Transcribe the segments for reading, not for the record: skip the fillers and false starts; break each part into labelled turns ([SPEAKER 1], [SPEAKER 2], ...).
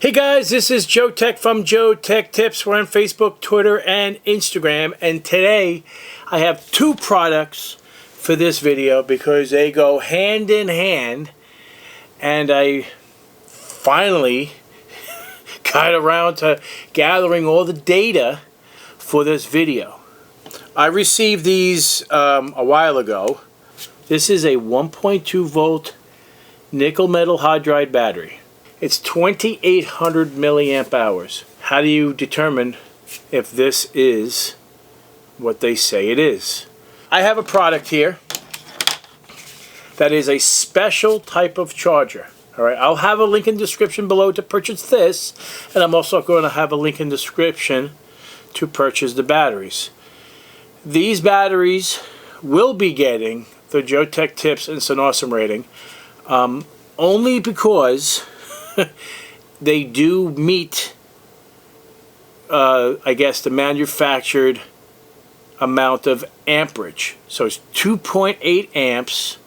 [SPEAKER 1] Hey guys, this is Joe Tech from JoeteckTips. We're on Facebook, Twitter, and Instagram. And today I have two products for this video because they go hand in hand. And I finally got around to gathering all the data for this video. I received these a while ago. This is a 1.2 volt nickel metal hydride battery. It's 2,800 milliamp hours. How do you determine if this is what they say it is? I have a product here that is a special type of charger. All right, I'll have a link in the description below to purchase this, and I'm also going to have a link in the description to purchase the batteries. These batteries will be getting the JoeteckTips Instant Awesome rating only because they do meet, I guess, the manufactured amount of amperage. So it's 2.8 amps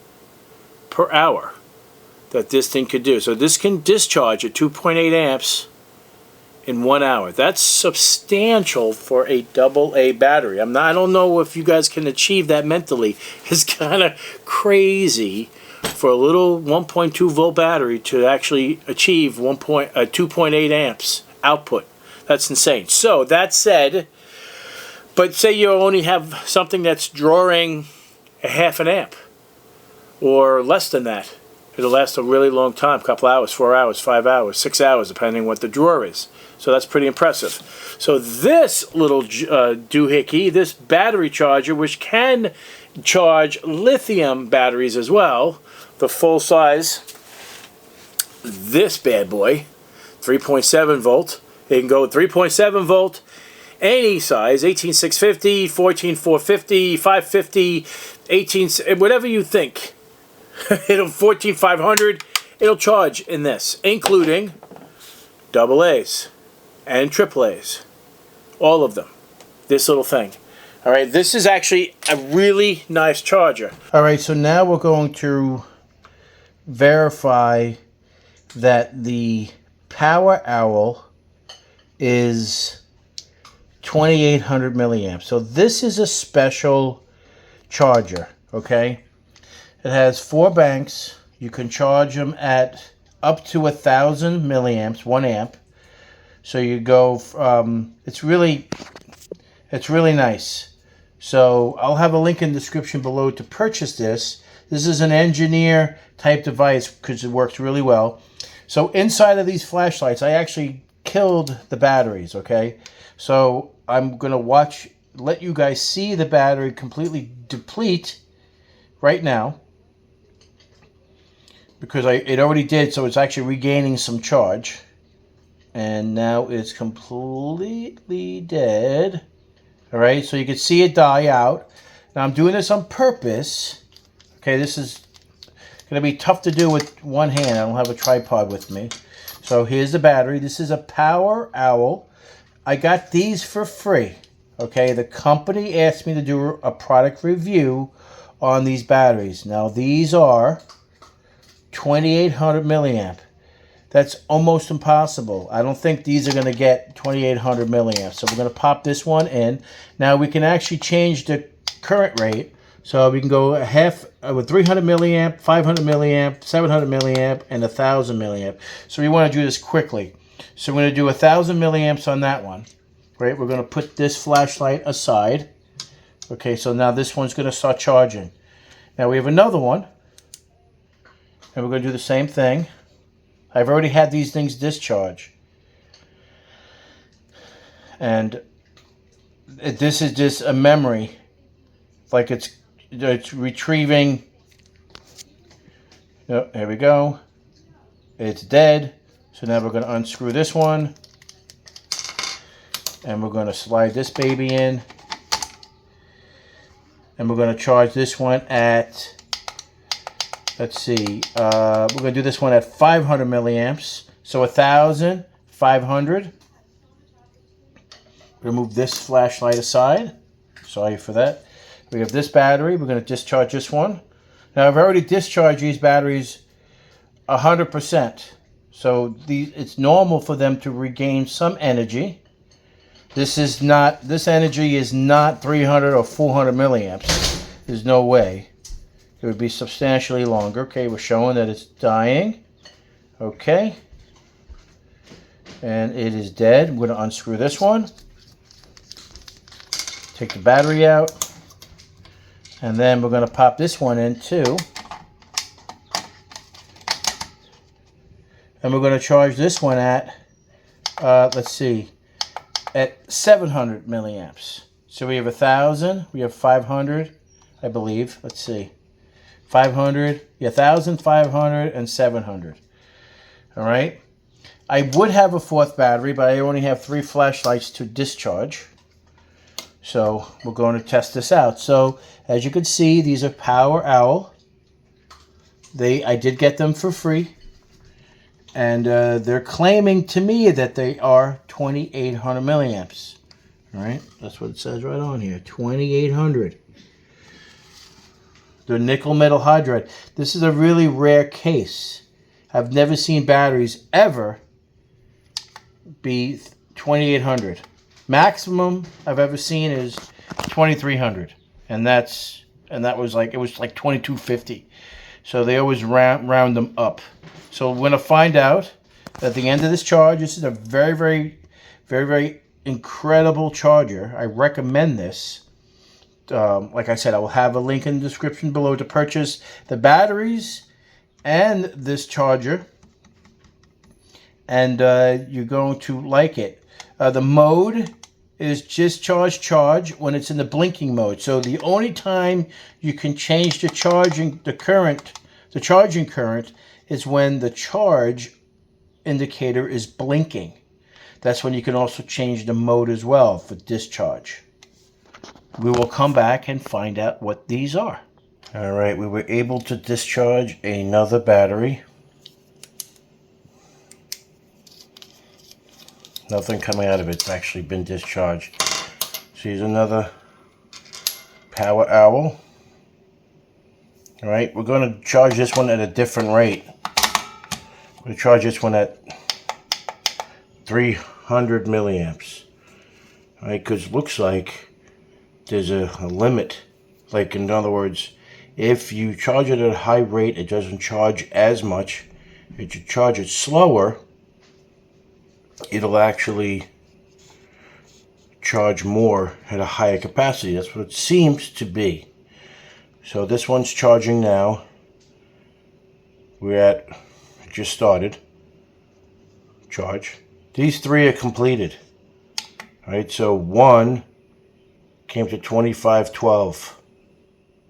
[SPEAKER 1] per hour that this thing could do. So this can discharge at 2.8 amps in 1 hour. That's substantial for a AA battery. I don't know if you guys can achieve that mentally. It's kind of crazy for a little 1.2 volt battery to actually achieve 2.8 amps output. That's insane. So that said, but say you only have something that's drawing a half an amp or less than that. It'll last a really long time, a couple hours, 4 hours, 5 hours, 6 hours, depending what the drawer is. So that's pretty impressive. So this little doohickey, this battery charger, which can charge lithium batteries as well, the full size, this bad boy, 3.7 volt. It can go 3.7 volt, any size, 18650, 14450, 550, 18, whatever you think. It'll 14500. It'll charge in this, including AA's and AAA's, all of them. This little thing. All right, this is actually a really nice charger. All right, so now we're going to verify that the PowerOwl is 2,800 milliamps. So this is a special charger, okay? It has 4 banks. You can charge them at up to 1,000 milliamps, 1 amp. So you go, it's really nice. So I'll have a link in the description below to purchase this. This is an engineer type device because it works really well. So inside of these flashlights, I actually killed the batteries, okay? So I'm going to let you guys see the battery completely deplete right now, because it already did, so it's actually regaining some charge. And now it's completely dead. All right, so you can see it die out. Now I'm doing this on purpose. Okay, this is going to be tough to do with one hand. I don't have a tripod with me. So here's the battery. This is a PowerOwl. I got these for free. Okay, the company asked me to do a product review on these batteries. Now these are 2,800 milliamp. That's almost impossible. I don't think these are going to get 2,800 milliamps. So we're going to pop this one in. Now we can actually change the current rate. So we can go a half with 300 milliamp, 500 milliamp, 700 milliamp, and 1,000 milliamp. So we want to do this quickly. So we're going to do 1,000 milliamps on that one. Right? We're going to put this flashlight aside. Okay, so now this one's going to start charging. Now we have another one. And we're going to do the same thing. I've already had these things discharge. And this is just a memory. Like it's retrieving. Oh, here we go. It's dead. So now we're going to unscrew this one. And we're going to slide this baby in. And we're going to charge this one at, let's see, we're going to do this one at 500 milliamps. So 1,000, 500. Remove this flashlight aside. Sorry for that. We have this battery. We're going to discharge this one. Now I've already discharged these batteries 100%. So it's normal for them to regain some energy. This energy is not 300 or 400 milliamps. There's no way. It would be substantially longer. Okay, we're showing that it's dying. Okay. And it is dead. I'm going to unscrew this one. Take the battery out. And then we're going to pop this one in too. And we're going to charge this one at, let's see, at 700 milliamps. So we have 1,000, we have 500, I believe. Let's see. 500, 1,000, 500, and 700. All right. I would have a fourth battery, but I only have 3 flashlights to discharge. So we're going to test this out. So as you can see, these are PowerOwl. I did get them for free. And they're claiming to me that they are 2,800 milliamps. All right, that's what it says right on here, 2,800. They're nickel metal hydride. This is a really rare case. I've never seen batteries ever be 2,800. Maximum I've ever seen is 2,300, and that was like 2,250. So they always round them up. So we're going to find out at the end of this charge. This is a very, very, very, very incredible charger. I recommend this. Like I said, I will have a link in the description below to purchase the batteries and this charger. And you're going to like it. The mode is discharge charge when it's in the blinking mode. So the only time you can change the charging current is when the charge indicator is blinking. That's when you can also change the mode as well for discharge. We will come back and find out what these are. All right, we were able to discharge another battery. Nothing coming out of it. It's actually been discharged. So here's another PowerOwl. All right, we're going to charge this one at a different rate. We're going to charge this one at 300 milliamps. All right, because it looks like there's a limit. Like, in other words, if you charge it at a high rate, it doesn't charge as much. If you charge it slower, it'll actually charge more at a higher capacity. That's what it seems to be. So this one's charging now. Just started charge. These 3 are completed. All right, so one came to 2512,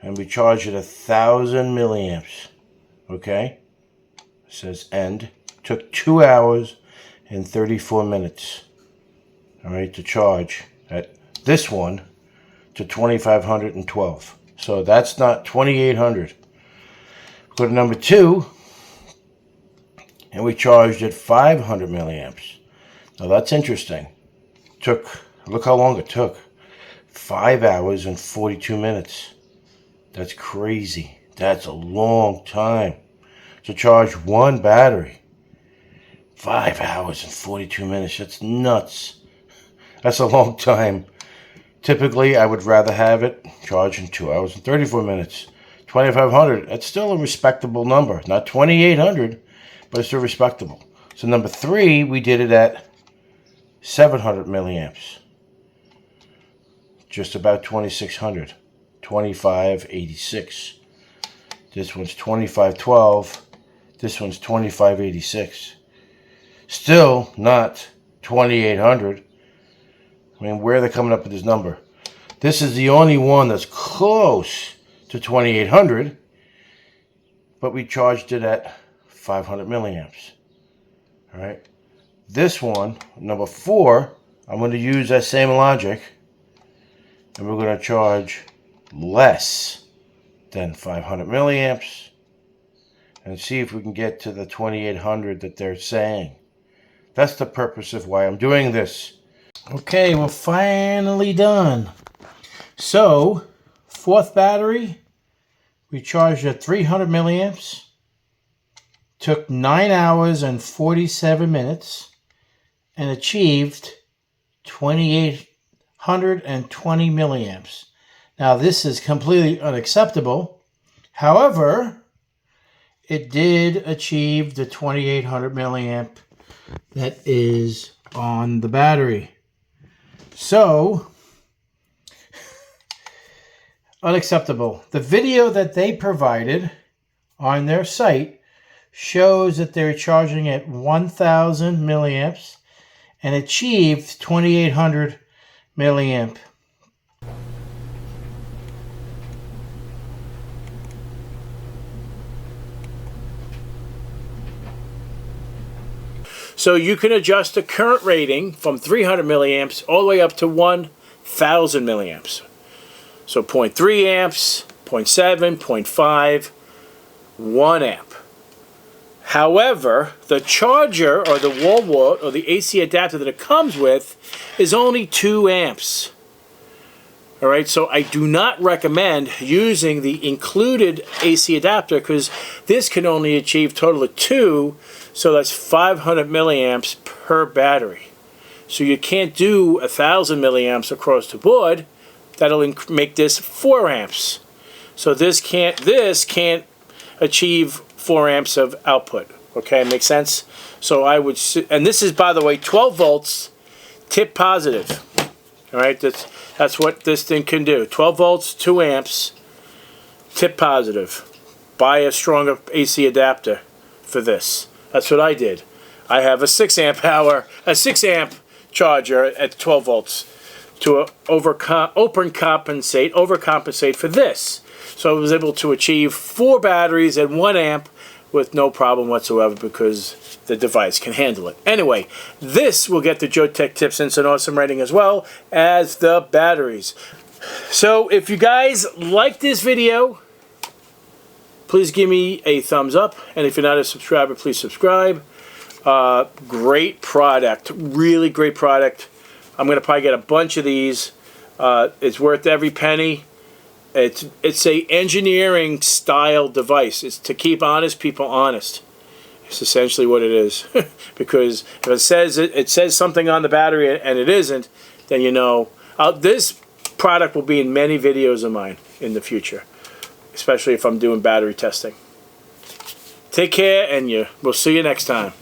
[SPEAKER 1] and we charged at 1,000 milliamps. Okay, it says end. Took 2 hours and 34 minutes. All right, to charge at this one to 2,512. So that's not 2,800. Go to number 2, and we charged at 500 milliamps. Now that's interesting. Look how long it took. 5 hours and 42 minutes. That's crazy. That's a long time to charge one battery. 5 hours and 42 minutes. That's nuts. That's a long time. Typically, I would rather have it charged in 2 hours and 34 minutes. 2,500, that's still a respectable number. Not 2,800, but it's still respectable. So number 3, we did it at 700 milliamps. Just about 2,600. 2,586. This one's 2,512. This one's 2,586. Still not 2,800. I mean, where are they coming up with this number? This is the only one that's close to 2,800, but we charged it at 500 milliamps. All right. This one, number 4, I'm going to use that same logic, and we're going to charge less than 500 milliamps and see if we can get to the 2,800 that they're saying. That's the purpose of why I'm doing this. Okay, we're finally done. So, 4th battery, we charged at 300 milliamps. took 9 hours and 47 minutes and achieved 2,820 milliamps. Now this is completely unacceptable. However, it did achieve the 2,800 milliamp that is on the battery. So, unacceptable. The video that they provided on their site shows that they're charging at 1,000 milliamps and achieved 2,800 milliamp. So you can adjust the current rating from 300 milliamps all the way up to 1,000 milliamps. So 0.3 amps, 0.7, 0.5, 1 amp. However, the charger or the wall wart or the AC adapter that it comes with is only 2 amps. Alright, so I do not recommend using the included AC adapter because this can only achieve a total of 2, so that's 500 milliamps per battery. So you can't do 1,000 milliamps across the board. That'll make this 4 amps. So this can't achieve 4 amps of output. Okay, makes sense? So I would, and this is, by the way, 12 volts, tip positive. All right, that's what this thing can do. 12 volts, 2 amps, tip positive. Buy a stronger AC adapter for this. That's what I did. I have a 6 amp charger at 12 volts to overcompensate for this. So I was able to achieve 4 batteries at 1 amp with no problem whatsoever because the device can handle it. Anyway, this will get the JoeteckTips Instant Awesome rating as well as the batteries. So if you guys like this video, please give me a thumbs up. And if you're not a subscriber, please subscribe. Great product. Really great product. I'm going to probably get a bunch of these. It's worth every penny. It's a engineering style device. It's to keep honest people honest. It's essentially what it is. Because if it says something on the battery and it isn't, then you know. This product will be in many videos of mine in the future, especially if I'm doing battery testing. Take care, and we'll see you next time.